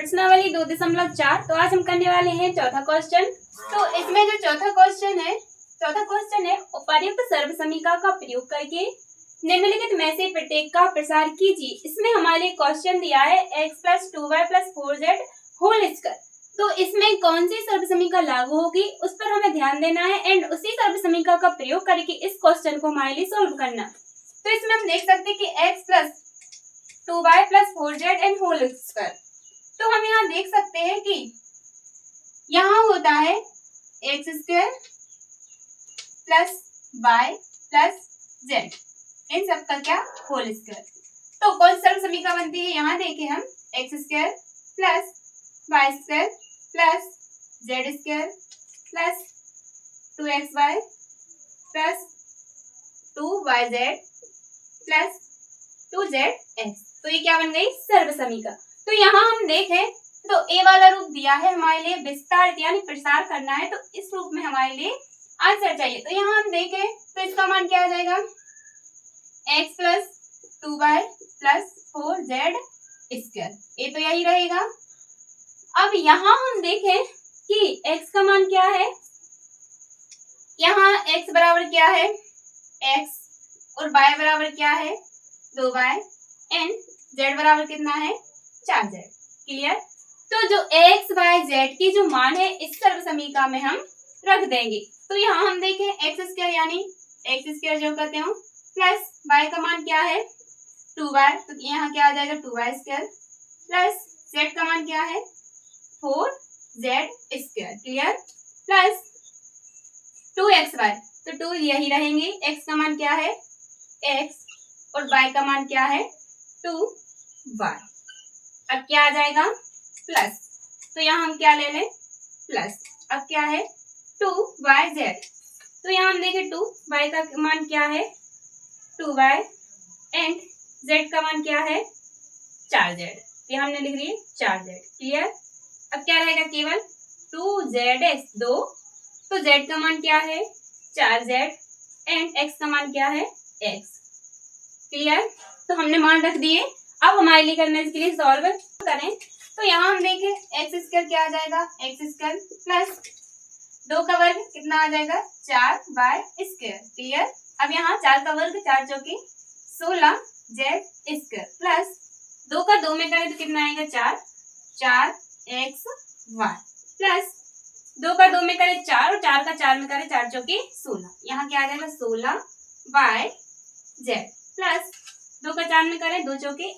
प्रश्नावली 2.4। तो आज हम करने वाले हैं चौथा क्वेश्चन। तो इसमें जो चौथा क्वेश्चन है उपर्युक्त सर्वसमीका का प्रयोग करके निम्नलिखित में से प्रत्येक का प्रसार कीजिए। इसमें हमारे क्वेश्चन दिया है x + 2y + 4z whole square. तो इसमें कौन सी सर्वसमीका लागू होगी उस पर हमें ध्यान देना है एंड उसी सर्वसमीका का प्रयोग करके इस क्वेश्चन को हमारे लिए सोल्व करना। तो इसमें हम देख सकते हैं कि x + 2y + 4z and whole square. तो हम यहाँ देख सकते हैं कि यहाँ होता है x² + y + z, इन सब का क्या होल स्क्वायर। तो कौन सी सर्वसमीका बनती है, यहाँ देखें हम x² + y² + z² + 2xy + 2yz + 2zx। तो ये क्या बन गई सर्वसमीका। तो यहाँ हम देखें तो ए वाला रूप दिया है हमारे लिए विस्तार यानी प्रसार करना है, तो इस रूप में हमारे लिए आंसर चाहिए। तो यहाँ हम देखें तो इसका मान क्या आ जाएगा x + 2y + 4z², ये तो यही रहेगा। अब यहाँ हम देखें कि x का मान क्या है, यहाँ x बराबर क्या है x और y बराबर क्या है 2y एंड z बराबर कितना है 4z। क्लियर। तो जो x y z की जो मान है इस सर्वसमीका में हम रख देंगे। तो यहाँ हम देखें x² यानी x² जो कहते हो प्लस y का मान क्या है 2y, तो यहाँ क्या आ जाएगा 2y² प्लस z का मान क्या है 4z²। क्लियर। प्लस 2xy, तो 2 यही रहेंगे, x का मान क्या है x और y का मान क्या है 2y। अब क्या आ जाएगा प्लस, तो यहाँ हम क्या ले लें प्लस। अब क्या है 2yz, तो यहाँ हम देखें 2y का मान क्या है 2y एंड z का मान क्या है 4z, ये हमने लिख लिया 4z। क्लियर। अब क्या रहेगा केवल 2zx 2, तो z का मान क्या है 4z एंड x का मान क्या है x। क्लियर। तो हमने मान रख दिए। अब हमारे लिए करना है इसके लिए सॉल्व करें। तो यहाँ हम देखें x² क्या आ जाएगा x² प्लस 2 का वर्ग कितना आ जाएगा 4y²। क्लियर। अब यहाँ 4 का वर्ग 4 चौके 16z² प्लस 2 का 2 में करें तो कितना आएगा 4xy प्लस 2 का 2 में करें 4 और 4 का 4 में करें 4 चौके 16, यहाँ क्या आ जाएगा 16yz प्लस 2 का 4 में करें 2 चौके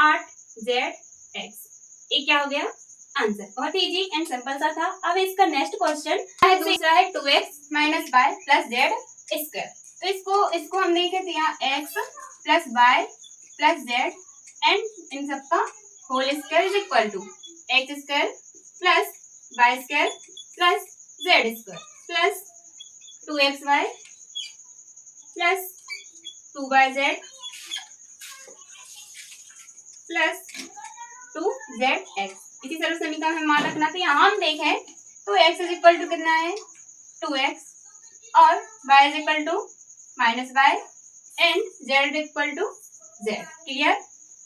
8zx। ये क्या हो गया आंसर। बहुत इजी एंड सिंपल सा था। अब इसका नेक्स्ट क्वेश्चन है, दूसरा है 2x - y + z²। तो इसको हम देखें तो यहाँ x + y + z एंड इन सबका whole square is equal to x² + y² + z² plus 2xy plus 2yz plus 2zx। इसी सर्वसमीका में मान रखना। तो यहाँ हम देखें तो x इज इक्वल टू कितना है 2x और y is equal to -y and z is equal to z। Clear.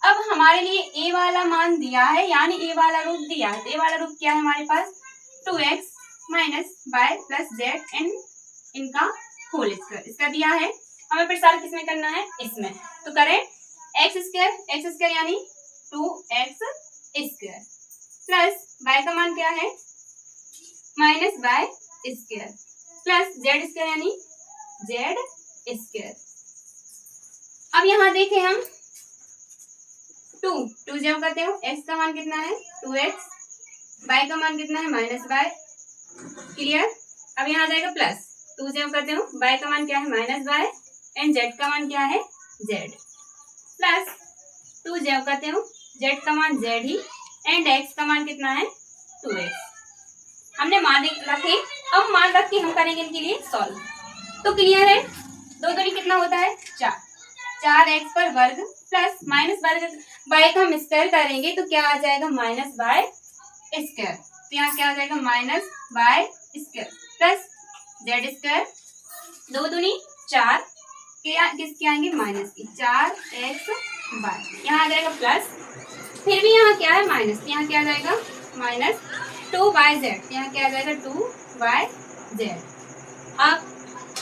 अब हमारे लिए a वाला मान दिया है यानी a वाला रूप दिया है। तो a वाला रूप क्या है हमारे पास 2x - y + z एंड इनका होल स्क्वायर, इसका दिया है। हमें प्रसार किसमें करना है इसमें। तो करें x² यानी 2x² प्लस y का मान क्या है -y² प्लस z² यानी z²। अब यहाँ देखें हम 2 जो करते हो x का मान कितना है 2x, y का मान कितना है -y। क्लियर। अब यहाँ आ जाएगा प्लस 2 जो करते हो y का मान क्या है -y एंड z का मान क्या है z प्लस 2 जो करते हो z का मान z ही एंड x का मान कितना है 2x। हमने मान रखे। अब मान रख के हम करेंगे इनके लिए सॉल्व। तो क्लियर है 2 दूनी कितना होता है 4x पर वर्ग प्लस माइनस वर्ग y का हम स्क्वायर करेंगे तो क्या आ जाएगा -y²। तो यहाँ क्या आ जाएगा -y² प्लस z²। 2 दूनी 4 किसकी आएंगे माइनस की 4xy, यहाँ आ जाएगा प्लस फिर भी यहाँ क्या है माइनस, यहाँ क्या आ जाएगा माइनस 2/z, यहाँ क्या आ जाएगा 2/z।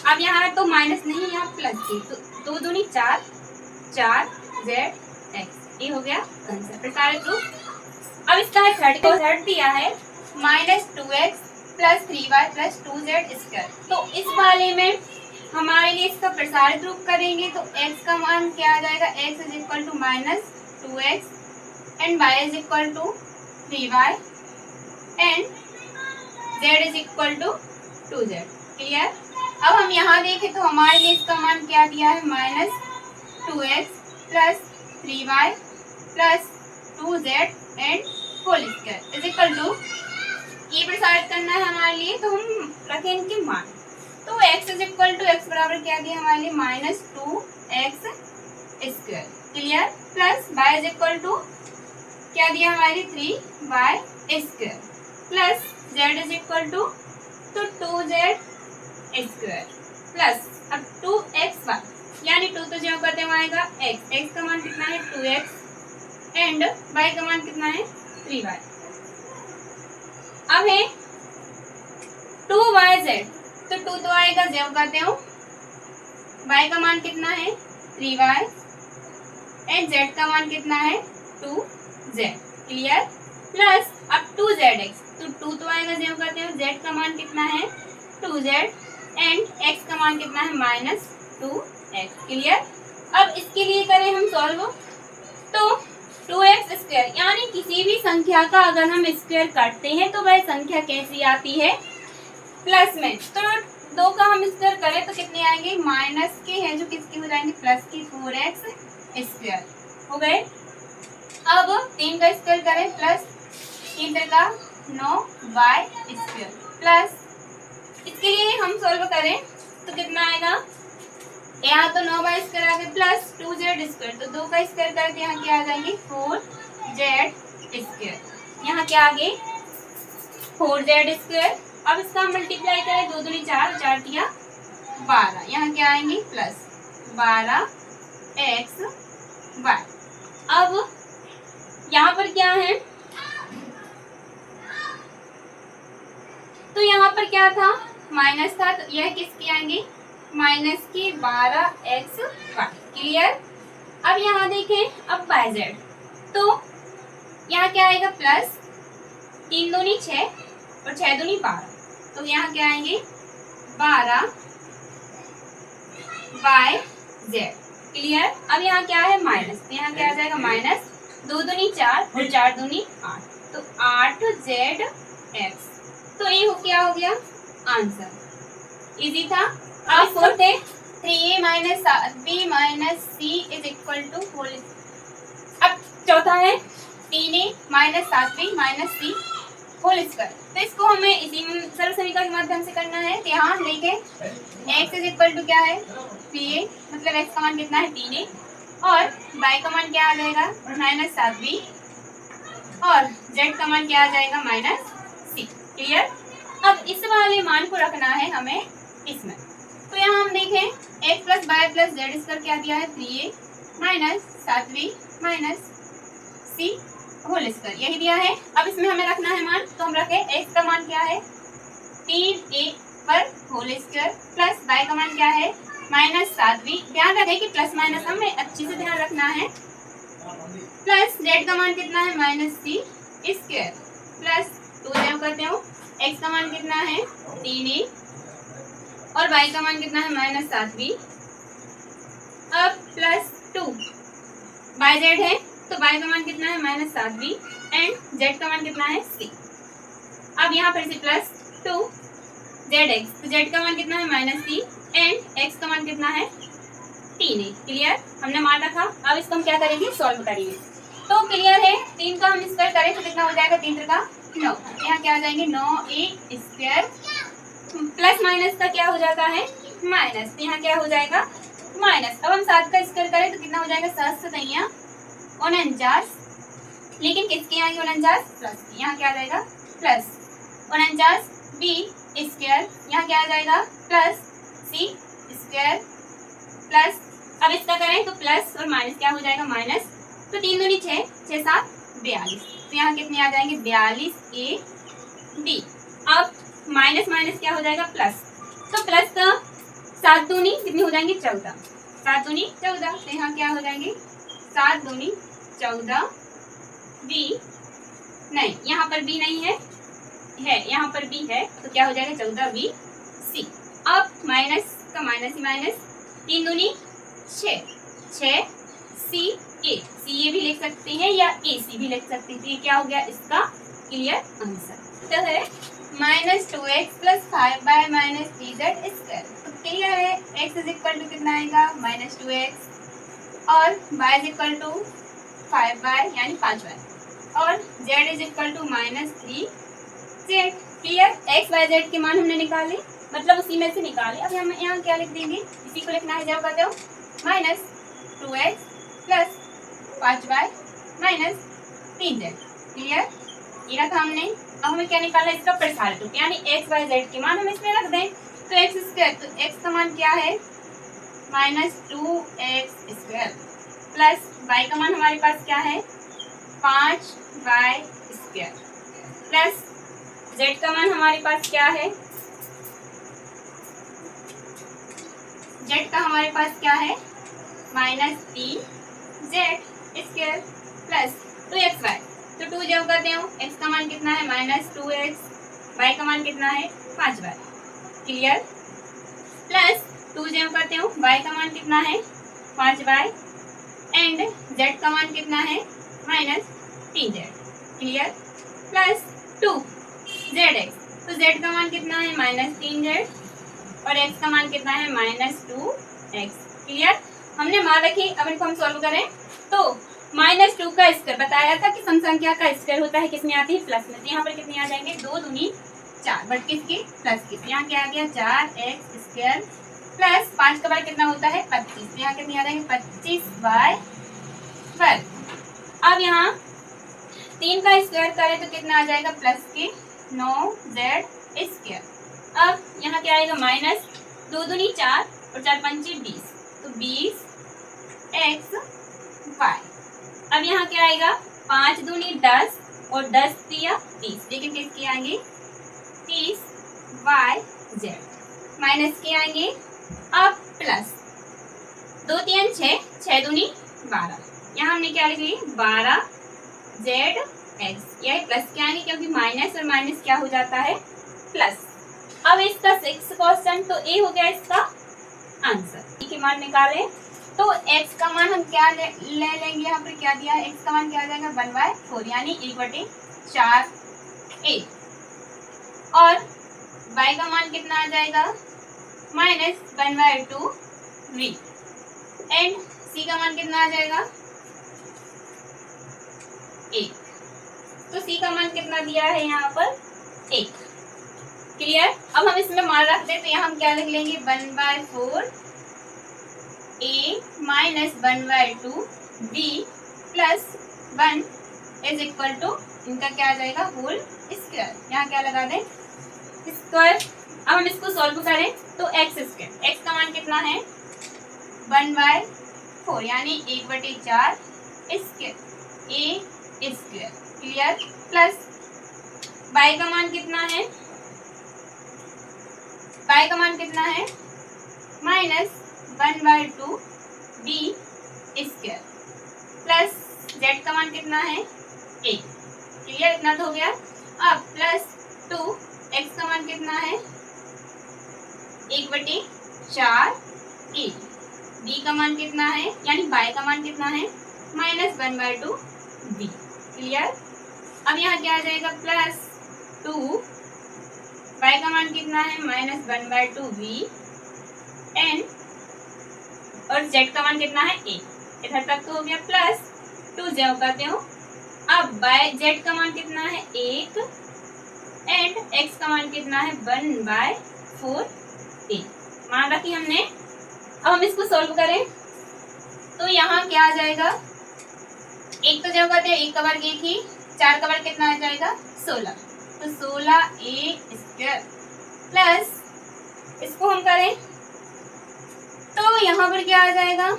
अब यहाँ तो माइनस नहीं, यहाँ प्लस थी, तो 2 दूनी 4, 4z ये हो गया आंसर। प्रसारित रूप। अब इसका थर्ड दिया है -2x + 3y + 2z²। तो इस वाले में हमारे लिए इसका प्रसारित रूप करेंगे तो x का मान क्या आ जाएगा, x = -2x and y = 3y and z = 2z। Clear. अब हम यहाँ देखें तो हमारे लिए इसका मान क्या दिया है, -2x + 3y + 2z and whole square = ये प्रसारित करना है हमारे लिए, तो हम रखें इनके मान। तो x x बराबर क्या दिया हमारे लिए, -2x²। क्लियर। प्लस y = क्या दिया हमारे लिए, 3y² plus z = 2z² plus अब 2xy, यानी 2 तो जो करते हुए आएगा x का मान कितना है 2x एंड y का मान कितना है 3y। अब है 2yz, तो 2 तो आएगा, जो करते हो y का मान कितना है 3y एंड z का मान कितना है 2z। क्लियर। प्लस अब 2zx, तो 2 तो आएगा, जो करते हो z का मान कितना है 2z एंड x का मान कितना है -2x। क्लियर। अब इसके लिए करें हम सॉल्व, तो 2x², यानी किसी भी संख्या का अगर हम स्क्वायर करते हैं तो वह संख्या कैसी आती है, प्लस में। तो 2 का हम स्क्वायर करें तो कितने आएंगे, माइनस के हैं जो किसके हो जाएंगे, प्लस की 4x² हो गए। अब 3 का स्क्वायर करें, प्लस 3 का 9y² प्लस, इसके लिए हम सॉल्व करें तो कितना आएगा, यहाँ तो 9y² आ गया प्लस 2z², तो 2 का स्क्वायर करके यहाँ क्या आ जाएंगे 4z²। यहाँ क्या आ गए 4z²। अब इसका मल्टीप्लाई करें, 2 दूनी 4, 4 दिया 12, यहाँ क्या आएंगे प्लस 12xy। अब यहाँ पर क्या है, तो यहाँ पर क्या था माइनस था, तो यह किसके आएंगे माइनस की 12xy। क्लियर। अब यहाँ देखें, अब yz, तो यहाँ क्या आएगा प्लस 3 दूनी 6 और 6 दूनी 12, तो यहाँ क्या आएंगे 12yz। क्लियर। अब यहाँ क्या है माइनस, तो यहाँ क्या आ जाएगा -2 दूनी 4 और 4 दूनी 8, तो 8zx। तो ये क्या हो गया आंसर। इजी था। अब फोर्थ है 3a - 7b - c = होल। अब चौथा है 3a - 7b - c whole square. तो इसको हमें इसी सरल समीकरण के माध्यम से करना है। तो यहाँ देखें x क्या है 3a, मतलब x का मान कितना है 3a और y का मान क्या आ जाएगा -7b और z का मान क्या आ जाएगा -c। क्लियर। अब इस वाले मान को रखना है हमें इसमें। तो यहाँ हम देखें x + y + z² क्या दिया है 3a - 7b - c whole square, यही दिया है। अब इसमें हमें रखना है मान, तो हम रखें x का मान क्या है 3a पर होल स्क्वायर प्लस y का मान क्या है -7b। ध्यान रखें कि प्लस माइनस हमें अच्छी से ध्यान रखना है, प्लस z का मान कितना है -c² प्लस 2 जब करते हो x का मान कितना है 3a और y का मान कितना है -7b। अब प्लस 2 yz है, तो y का मान कितना है -7b एंड z का मान कितना है c। अब यहाँ पर से प्लस 2 zx, तो z का मान कितना है -c एंड x का मान कितना है 3a। क्लियर। हमने मान रखा। अब इसको हम क्या करेंगे सॉल्व करेंगे। तो क्लियर है, 3 का हम स्क्वायर करें तो कितना हो जाएगा 3 का 9, यहाँ क्या आ जाएंगे 9a² प्लस माइनस का क्या हो जाता है माइनस, तो यहाँ क्या हो जाएगा माइनस। अब हम 7 का स्क्वायर करें तो कितना हो जाएगा 7 से 49, लेकिन किसके यहाँ 49 प्लस, यहाँ क्या आ जाएगा प्लस 49b², यहाँ क्या आ जाएगा प्लस c² प्लस, अब इसका करें तो प्लस और माइनस क्या हो जाएगा माइनस, तो 3 दूनी 6, 6 7 42। तो यहाँ कितने आ जाएंगे 42 AB। अब माइनस माइनस क्या हो जाएगा प्लस, तो प्लस का 7 दूनी कितनी हो जाएंगे 14, 7 दूनी 14। तो यहाँ क्या हो जाएंगे 7 दूनी 14 B, नहीं यहाँ पर B नहीं है, यहाँ पर B है, तो क्या हो जाएगा 14 B C। अब माइनस का माइनस ही माइनस, 3 दूनी 6, 6 C A, C A भी लिख सकते हैं या A C भी लिख सकते हैं। तो ये क्या हो गया इसका क्लियर आंसर। तो है -2x plus 5y minus 3z square. तो क्लियर है x इज इक्वल टू कितना आएगा -2x और y is equal to 5y यानी 5y और z is equal to -3z। Clear, x y z के मान हमने निकाले, मतलब उसी में से निकाले। अब हम यहाँ क्या लिख देंगे, इसी को लिखना है जब कहते हो -2x plus 5y minus 3z। Clear, ये रखा हमने। अब हमें क्या निकालना है इसका प्रसार रूप, यानी x y z के मान हम इसमें रख दें। तो एक्स स्क्वायर, तो x का मान क्या है -2x स्क्वायर प्लस y का मान हमारे पास क्या है 5y स्क्वायर प्लस z का मान हमारे पास क्या है, z का हमारे पास क्या है -3z स्क्वायर प्लस 2xy। तो 2 जब करते हो x का मान कितना है -2x, y का मान कितना है 5y। क्लियर, प्लस 2 जब करते हो y का मान कितना है 5y एंड z का मान कितना है -3z। क्लियर, प्लस 2zx, तो z का मान कितना है -3z और x का मान कितना है -2x। क्लियर, हमने मान रखी। अब इनको हम सॉल्व करें तो -2 का स्क्वायर बताया था कि सम संख्या का स्क्वायर होता है किसमें आती है प्लस में। तो यहाँ पर कितने आ जाएंगे 2 दूनी 4, बट किसके प्लस के। यहाँ क्या आ गया 4x स्क्वायर प्लस 5 का वर्ग कितना होता है 25। तो यहाँ कितने आ जाएंगे 25y वर्ग। अब यहाँ 3 का स्क्वायर करें तो कितना आ जाएगा प्लस के 9z स्क्वायर। अब यहाँ क्या आएगा -2 दूनी 4 और 4 पंचे 20, तो 20x y। अब यहाँ क्या आएगा 5 दूनी 10 और 10 दिया 30, लेकिन किसके आएंगे 30y माइनस के आएंगे। अब प्लस 2 3 6, 6 दूनी 12, यहाँ हमने क्या लिख ली 12zx। यह प्लस के आएंगे क्योंकि माइनस और माइनस क्या हो जाता है प्लस। अब इसका 6 क्वेश्चन, तो ए हो गया इसका आंसर। के मान निकालें तो x का मान हम क्या ले लेंगे, यहाँ पर क्या दिया है x का मान क्या आ जाएगा 1/4 यानी 1/4a और y का मान कितना आ जाएगा -1/2v एंड c का मान कितना आ जाएगा 1। तो c का मान कितना दिया है यहाँ पर 1। क्लियर, अब हम इसमें मान रख दे तो यहाँ हम क्या लिख लेंगे 1/4 a minus 1/2 b plus 1 is equal to इनका क्या आ जाएगा होल स्क्वायर। यहाँ क्या लगा दें स्क्वायर। अब हम इसको सॉल्व करें तो x स्क्वायर, x का मान कितना है 1/4 यानी 1/4 square a square. Clear, plus y का मान कितना है, y का मान कितना है -1/2 b स्क्वायर प्लस z का मान कितना है 1। क्लियर, इतना तो हो गया। अब प्लस 2 x का मान कितना है 1/4 a, b का मान कितना है यानी y का मान कितना है -1/2 b। क्लियर, अब यहाँ क्या आ जाएगा प्लस 2 y का मान कितना है -1/2 v एंड और z का मान कितना है 1। इधर तक तो हो गया प्लस 2 जो करते हो। अब z का मान कितना है 1 एंड x का मान कितना है 1/4 a मान रखी हमने। अब हम इसको सॉल्व करें तो यहाँ क्या आ जाएगा, एक तो जब करते हैं 1 का वर्ग 1 ही, 4 का वर्ग कितना आ जाएगा 16, तो 16a स्क्वायर प्लस इसको हम करें तो यहाँ पर क्या आ जाएगा,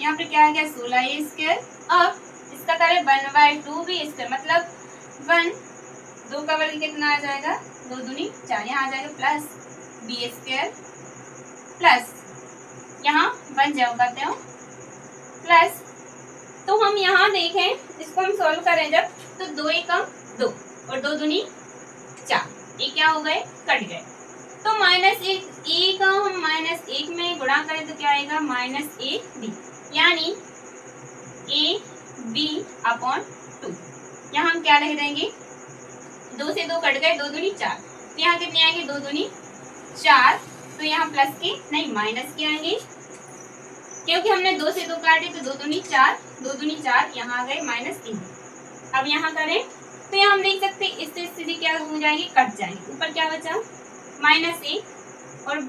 यहाँ पर क्या आ गया 16a स्क्वायर। अब इसका करें 1/2 बी स्क्वायर, मतलब 1, 2 का वर्ग कितना आ जाएगा, 2 दूनी 4, यहाँ आ जाएगा प्लस बी स्क्वायर प्लस यहाँ 1 जब करते हो प्लस, तो हम यहाँ देखें इसको हम सॉल्व करें जब, तो 2 एकम 2 और 2 दूनी 4, ये क्या हो गए, कट गए। तो -1 का हम -1 में गुणा करें तो क्या आएगा, -ab, यानी ab/2। यहाँ हम क्या लिख देंगे, 2 से 2 कट गए, 2 दूनी 4, तो यहाँ कितने आएंगे, 2 दूनी 4, तो यहाँ प्लस के नहीं माइनस के आएंगे, क्योंकि हमने 2 से 2 काटे तो 2 दूनी 4, 2 दूनी 4, यहाँ आ गए -3। अब यहाँ करें तो यहाँ हम देख सकते हैं इससे स्थिति क्या हो जाएगी, कट जाएगी। ऊपर क्या बचा, -1 और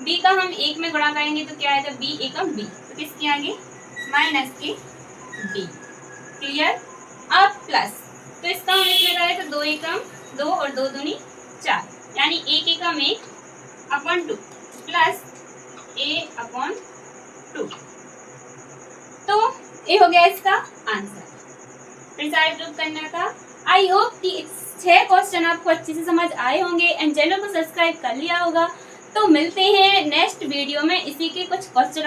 b का हम 1 में गुणा करेंगे तो क्या आएगा, b एकम b, तो किसके आगे -b। क्लियर। अब प्लस, तो इसका हम इसमें करें तो 2 एकम 2 और 2 दूनी 4, यानी 1 एकम 1/2 प्लस a/2। तो ये हो गया इसका आंसर। फिर सारे प्रूफ करने का। आई होप कि 6 क्वेश्चन आपको अच्छे से समझ आए होंगे एंड चैनल को सब्सक्राइब कर लिया होगा। तो मिलते हैं नेक्स्ट वीडियो में इसी के कुछ क्वेश्चन